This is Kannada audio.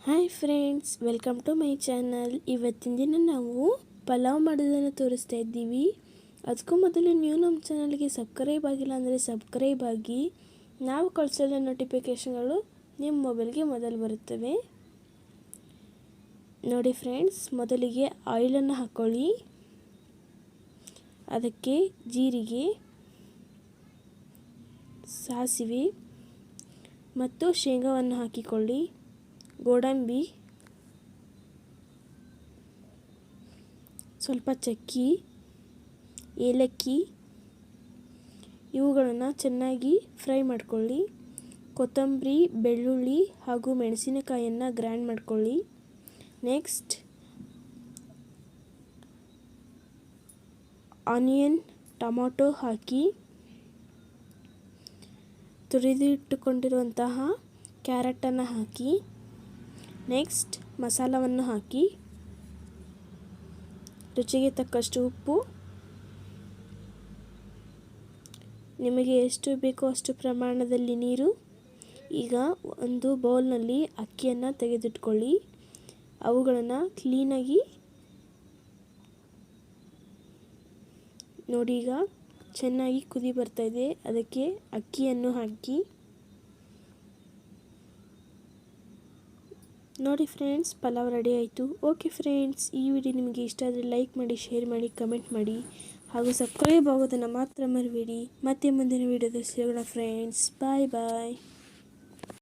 Hi friends, welcome to my channel. ಇವತ್ತಿನ ದಿನ ನಾವು ಪಲಾವ್ ಮಾಡೋದನ್ನು ತೋರಿಸ್ತಾ ಇದ್ದೀವಿ. ಅದಕ್ಕೂ ಮೊದಲು ನೀವು ನಮ್ಮ ಚಾನಲ್ಗೆ ಸಬ್ಸ್ಕ್ರೈಬ್ ಆಗಿಲ್ಲ ಅಂದರೆ ಸಬ್ಸ್ಕ್ರೈಬ್ ಆಗಿ. ನಾವು ಕಳಿಸೋ ನೋಟಿಫಿಕೇಷನ್ಗಳು ನಿಮ್ಮ ಮೊಬೈಲ್ಗೆ ಮೊದಲು ಬರುತ್ತವೆ. ನೋಡಿ ಫ್ರೆಂಡ್ಸ್, ಮೊದಲಿಗೆ ಆಯಿಲನ್ನು ಹಾಕ್ಕೊಳ್ಳಿ. ಅದಕ್ಕೆ ಜೀರಿಗೆ, ಸಾಸಿವೆ ಮತ್ತು ಶೇಂಗಾವನ್ನು ಹಾಕಿಕೊಳ್ಳಿ. ಗೋಡಂಬಿ, ಸ್ವಲ್ಪ ಚಕ್ಕಿ, ಏಲಕ್ಕಿ ಇವುಗಳನ್ನು ಚೆನ್ನಾಗಿ ಫ್ರೈ ಮಾಡಿಕೊಳ್ಳಿ. ಕೊತ್ತಂಬರಿ, ಬೆಳ್ಳುಳ್ಳಿ ಹಾಗೂ ಮೆಣಸಿನಕಾಯಿಯನ್ನು ಗ್ರೈಂಡ್ ಮಾಡಿಕೊಳ್ಳಿ. ನೆಕ್ಸ್ಟ್ ಆನಿಯನ್, ಟೊಮೊಟೊ ಹಾಕಿ ತುರಿದಿಟ್ಟುಕೊಂಡಿರುವಂತಹ ಕ್ಯಾರೆಟನ್ನು ಹಾಕಿ. ನೆಕ್ಸ್ಟ್ ಮಸಾಲವನ್ನು ಹಾಕಿ, ರುಚಿಗೆ ತಕ್ಕಷ್ಟು ಉಪ್ಪು, ನಿಮಗೆ ಎಷ್ಟು ಬೇಕೋ ಅಷ್ಟು ಪ್ರಮಾಣದಲ್ಲಿ ನೀರು. ಈಗ ಒಂದು ಬೌಲ್ನಲ್ಲಿ ಅಕ್ಕಿಯನ್ನು ತೆಗೆದಿಟ್ಕೊಳ್ಳಿ. ಅವುಗಳನ್ನು ಕ್ಲೀನಾಗಿ ನೋಡಿ. ಈಗ ಚೆನ್ನಾಗಿ ಕುದಿ ಬರ್ತಾಯಿದೆ. ಅದಕ್ಕೆ ಅಕ್ಕಿಯನ್ನು ಹಾಕಿ. ನೋಡಿ ಫ್ರೆಂಡ್ಸ್, ಪಲಾವ್ ರೆಡಿ ಆಯಿತು. ಓಕೆ ಫ್ರೆಂಡ್ಸ್, ಈ ವಿಡಿಯೋ ನಿಮಗೆ ಇಷ್ಟ ಆದರೆ ಲೈಕ್ ಮಾಡಿ, ಶೇರ್ ಮಾಡಿ, ಕಮೆಂಟ್ ಮಾಡಿ ಹಾಗೂ ಸಬ್ಸ್ಕ್ರೈಬ್ ಆಗೋದನ್ನು ಮಾತ್ರ ಮರಿಬೇಡಿ. ಮತ್ತೆ ಮುಂದಿನ ವಿಡಿಯೋದಲ್ಲಿ ಸಿಗೋಣ ಫ್ರೆಂಡ್ಸ್. ಬಾಯ್ ಬಾಯ್.